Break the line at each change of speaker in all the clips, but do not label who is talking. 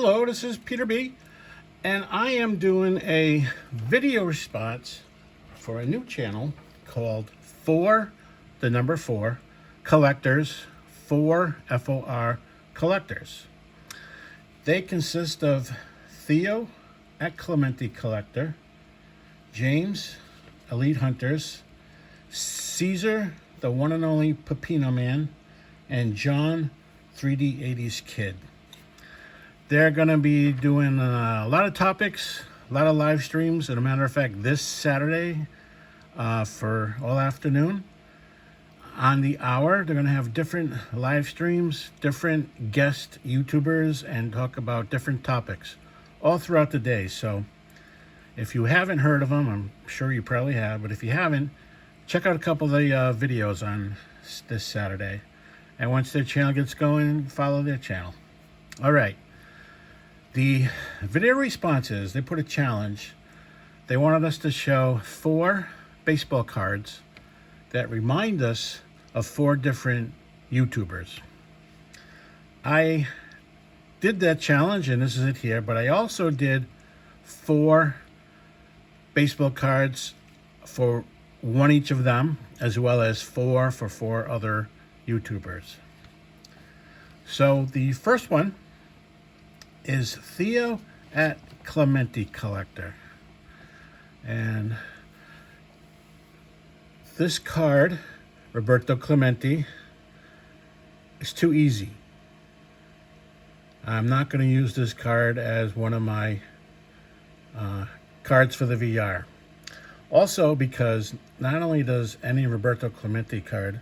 Hello, this is Peter B, and I am doing a video response for a new channel called 4 Collectors, 4 FOR Collectors. They consist of Theo at Clementi Collector, James, Elite Hunters, Caesar, the one and only Pepino Man, and John, 3D 80s Kid. They're going to be doing a lot of topics, a lot of live streams. As a matter of fact, this Saturday for all afternoon on the hour, they're going to have different live streams, different guest YouTubers, and talk about different topics all throughout the day. So if you haven't heard of them, I'm sure you probably have, but if you haven't, check out a couple of the videos on this Saturday. And once their channel gets going, follow their channel. All right. The video responses, they put a challenge. They wanted us to show 4 baseball cards that remind us of 4 different YouTubers. I did that challenge, and this is it here, but I also did 4 baseball cards for one each of them, as well as 4 for 4 other YouTubers. So the first one is Theo at Clementi Collector. And this card, Roberto Clemente, is too easy. I'm not going to use this card as one of my cards for the VR. Also because not only does any Roberto Clemente card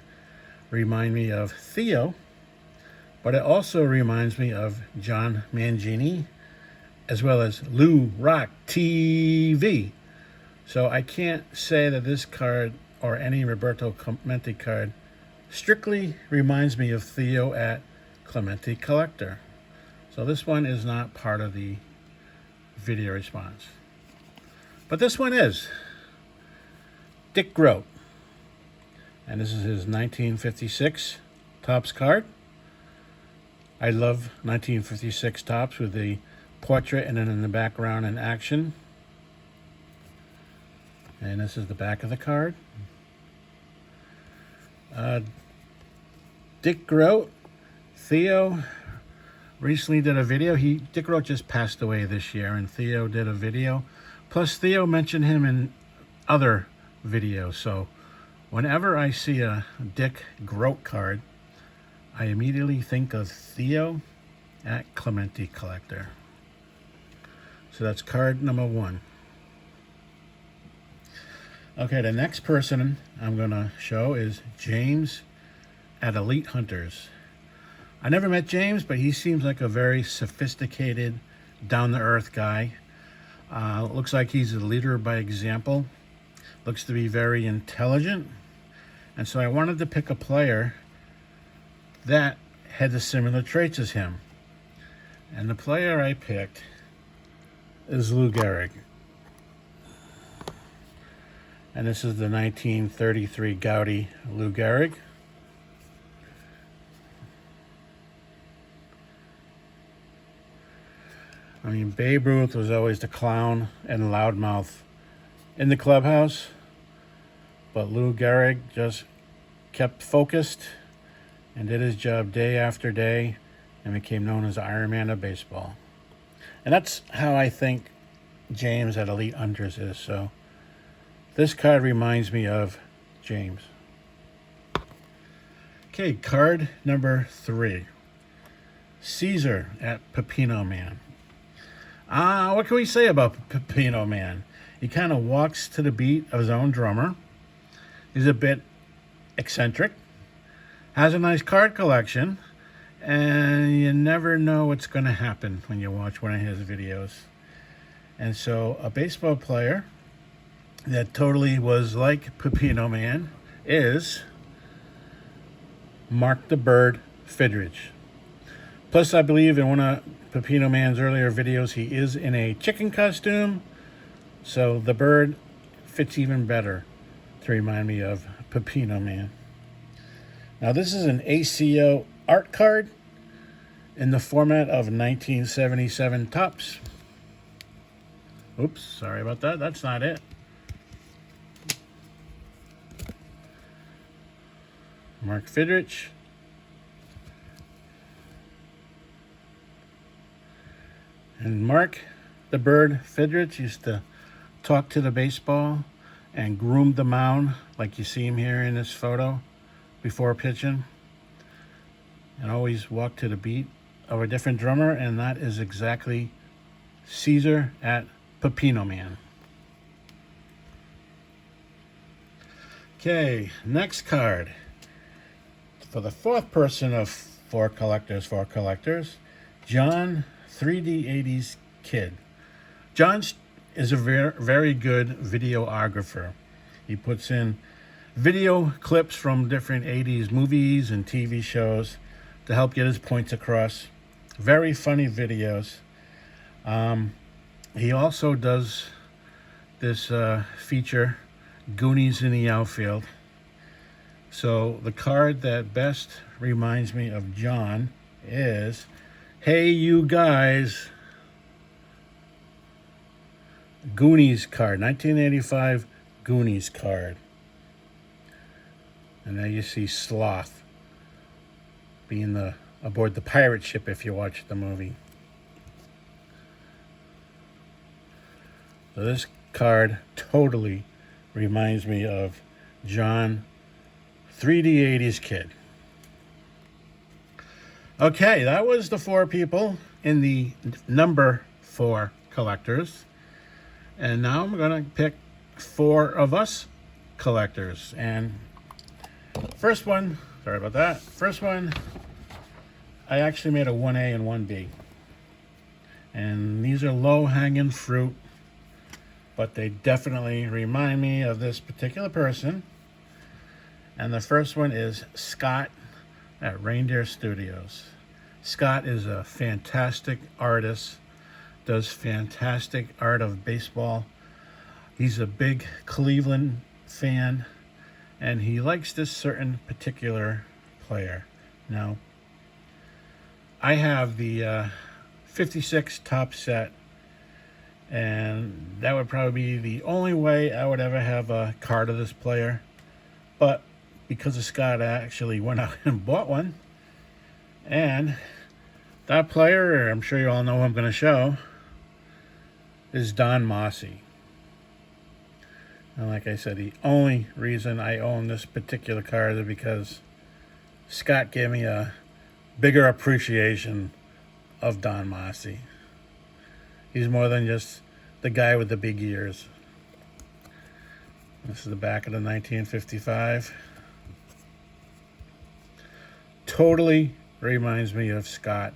remind me of Theo, but it also reminds me of John Mangini, as well as Lou Rock TV. So I can't say that this card or any Roberto Clemente card strictly reminds me of Theo at Clementi Collector. So this one is not part of the video response. But this one is Dick Groat. And this is his 1956 Topps card. I love 1956 Topps with the portrait and then in the background in action. And this is the back of the card. Dick Groat, Theo recently did a video. Dick Groat just passed away this year, and Theo did a video. Plus, Theo mentioned him in other videos. So whenever I see a Dick Groat card, I immediately think of Theo at Clementi Collector. So that's card number 1. Okay, the next person I'm going to show is James at Elite Hunters. I never met James, but he seems like a very sophisticated, down-to-earth guy. Looks like he's a leader by example. Looks to be very intelligent. And so I wanted to pick a player that had the similar traits as him. And the player I picked is Lou Gehrig. And this is the 1933 Gaudi Lou Gehrig. I mean, Babe Ruth was always the clown and loudmouth in the clubhouse, but Lou Gehrig just kept focused and did his job day after day and became known as Iron Man of baseball. And that's how I think James at Elite Hunters is. So this card reminds me of James. Okay, card number 3. Caesar at Pepino Man. What can we say about Pepino Man? He kind of walks to the beat of his own drummer. He's a bit eccentric. Has a nice card collection, and you never know what's going to happen when you watch one of his videos. And so a baseball player that totally was like Pepino Man is Mark the Bird Fidrich. Plus, I believe in one of Pepino Man's earlier videos, he is in a chicken costume, so the bird fits even better to remind me of Pepino Man. Now this is an ACO art card, in the format of 1977 Topps. Oops, sorry about that. That's not it. Mark Fidrich. And Mark the Bird Fidrich used to talk to the baseball and groom the mound like you see him here in this photo before pitching. And always walk to the beat of a different drummer, and that is exactly Caesar at Pepino Man. Okay, next card. For the fourth person of four collectors, John 3D80s Kid. John is a very good videographer. He puts in video clips from different 80s movies and TV shows to help get his points across. Very funny videos. He also does this feature, Goonies in the Outfield. So the card that best reminds me of John is, Hey You Guys, Goonies card, 1985 Goonies card. And there you see Sloth being aboard the pirate ship if you watch the movie. So this card totally reminds me of John 3D80s Kid. Okay, that was the four people in the number 4 collectors. And now I'm going to pick 4 of us collectors. And first one, sorry about that. First one, I actually made a 1A and 1B. And these are low-hanging fruit, but they definitely remind me of this particular person. And the first one is Scott at Reindeer Studios. Scott is a fantastic artist, does fantastic art of baseball. He's a big Cleveland fan, and he likes this certain particular player. Now, I have the 56 top set, and that would probably be the only way I would ever have a card of this player. But because of Scott, I actually went out and bought one. And that player, I'm sure you all know who I'm going to show, is Don Mossy. And like I said, the only reason I own this particular card is because Scott gave me a bigger appreciation of Don Mossy. He's more than just the guy with the big ears. This is the back of the 1955. Totally reminds me of Scott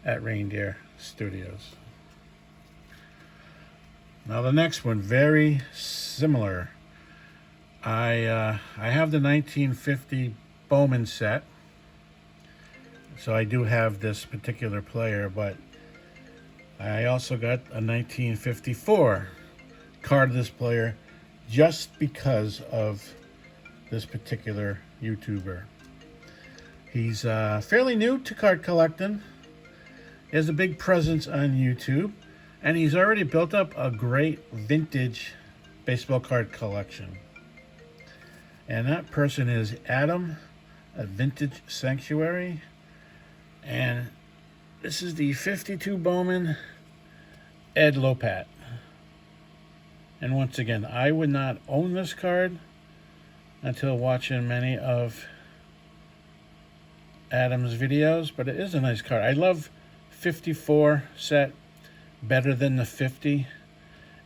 at Reindeer Studios. Now the next one, very similar. I have the 1950 Bowman set, so I do have this particular player, but I also got a 1954 card of this player just because of this particular YouTuber. He's fairly new to card collecting. He has a big presence on YouTube, and he's already built up a great vintage baseball card collection. And that person is Adam at Vintage Sanctuary. And this is the 52 Bowman Ed Lopat. And once again, I would not own this card until watching many of Adam's videos, but it is a nice card. I love 54 set better than the 50,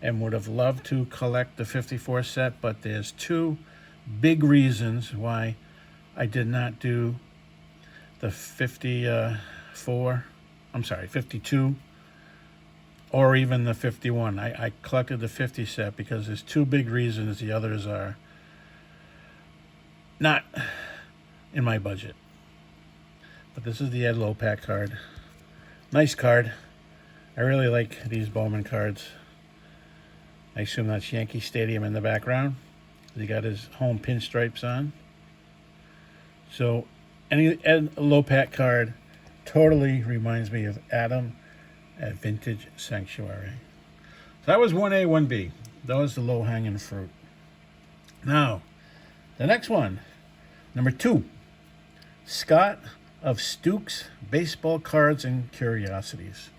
and would have loved to collect the 54 set, but there's 2 big reasons why I did not do the 52, or even the 51. I collected the 50 set because there's 2 big reasons. The others are not in my budget. But this is the Ed Lopat card. Nice card. I really like these Bowman cards. I assume that's Yankee Stadium in the background. He got his home pinstripes on. So any Ed Lopat card Totally reminds me of Adam at Vintage Sanctuary. So that was 1A, 1B. That was the low-hanging fruit. Now, the next one, number 2, Scott of Stooks Baseball Cards and Curiosities.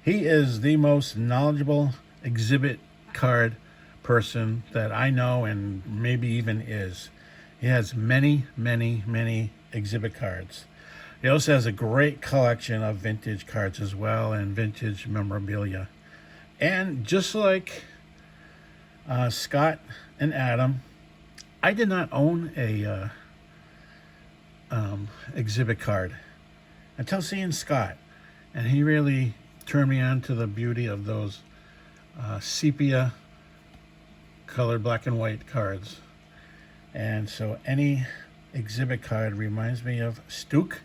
He is the most knowledgeable exhibit card person that I know, and maybe even is. He has many, many, many exhibit cards. He also has a great collection of vintage cards as well, and vintage memorabilia. And just like Scott and Adam, I did not own a exhibit card until seeing Scott, and he really turned me on to the beauty of those sepia colored black and white cards. And so any exhibit card reminds me of Stook,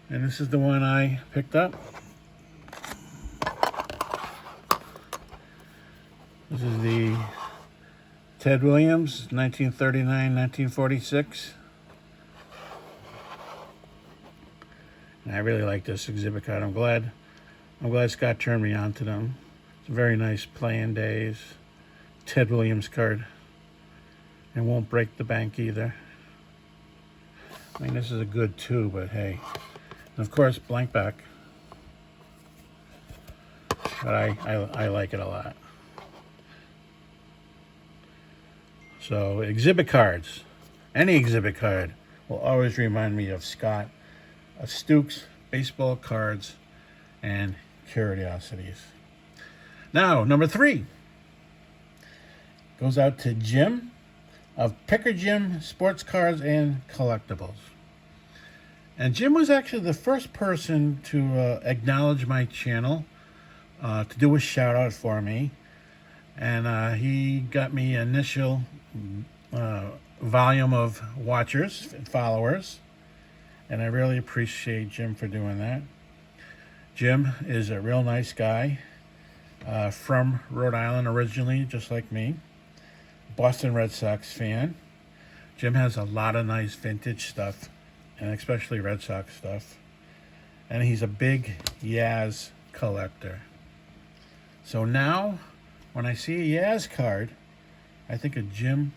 and this is the one I picked up. This is the Ted Williams 1939-1946. And I really like this exhibit card. I'm glad Scott turned me on to them. It's a very nice playing days Ted Williams card. And won't break the bank either. I mean, this is a good 2, but hey. And of course, blank back. But I like it a lot. So exhibit cards, any exhibit card will always remind me of Scott, of Stooks, baseball cards, and curiosities. Now, number 3 goes out to Jim of Picker Jim Sports Cards and Collectibles. And Jim was actually the first person to acknowledge my channel, to do a shout out for me. And he got me initial volume of watchers and followers. And I really appreciate Jim for doing that. Jim is a real nice guy, from Rhode Island originally, just like me. Boston Red Sox fan. Jim has a lot of nice vintage stuff, and especially Red Sox stuff. And he's a big Yaz collector. So now, when I see a Yaz card, I think of Jim,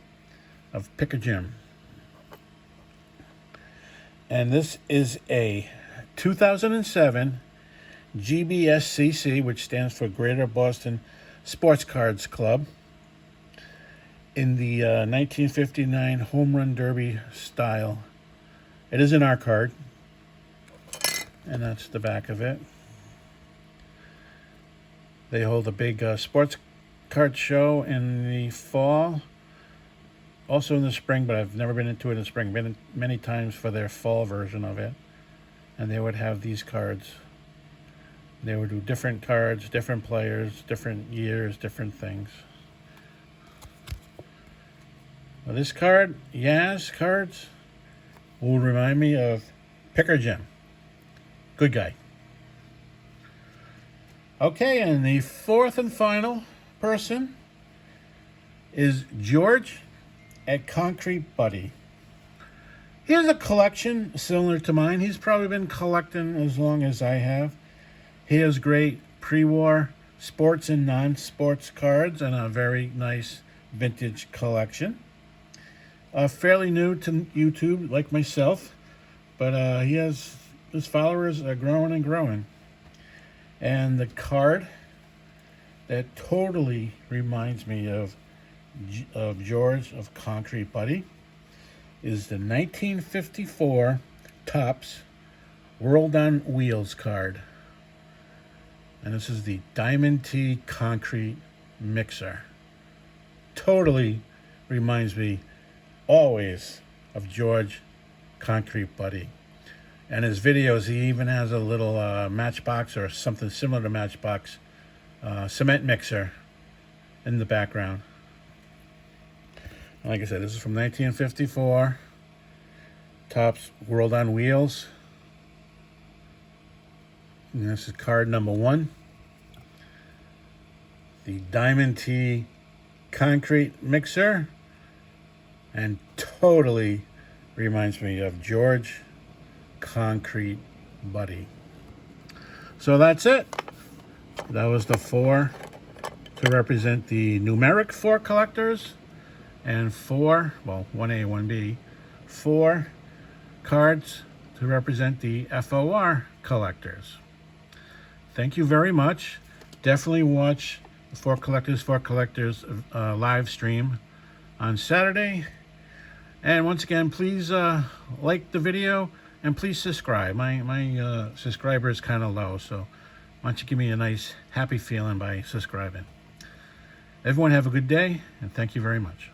of Picker Jim. And this is a 2007 GBSCC, which stands for Greater Boston Sports Cards Club, in the 1959 Home Run Derby style. It is an art card, and that's the back of it. They hold a big sports card show in the fall, also in the spring, but I've never been into it in the spring. Been many times for their fall version of it, and they would have these cards. They would do different cards, different players, different years, different things. Well, this card, Yaz cards, will remind me of Picker Jim. Good guy. Okay, and the 4th and final person is George at Concrete Buddy. He has a collection similar to mine. He's probably been collecting as long as I have. He has great pre-war sports and non-sports cards and a very nice vintage collection. Fairly new to YouTube, like myself, but he has his followers are growing and growing. And the card that totally reminds me of George of Concrete Buddy is the 1954 Topps World on Wheels card. And this is the Diamond T Concrete Mixer. Totally reminds me always of George Concrete Buddy. And his videos, he even has a little Matchbox or something similar to Matchbox cement mixer in the background. Like I said, this is from 1954. Topps World on Wheels. And this is card number 1. The Diamond T Concrete Mixer. And totally reminds me of George Concrete buddy. So that's it. That was the 4 to represent the numeric 4 collectors, and 4, well, 1A, 1B, 4 cards to represent the FOR collectors. Thank you very much. Definitely watch the 4 Collectors live stream on Saturday. And once again, please like the video and please subscribe. My subscriber is kind of low, so why don't you give me a nice happy feeling by subscribing. Everyone have a good day, and thank you very much.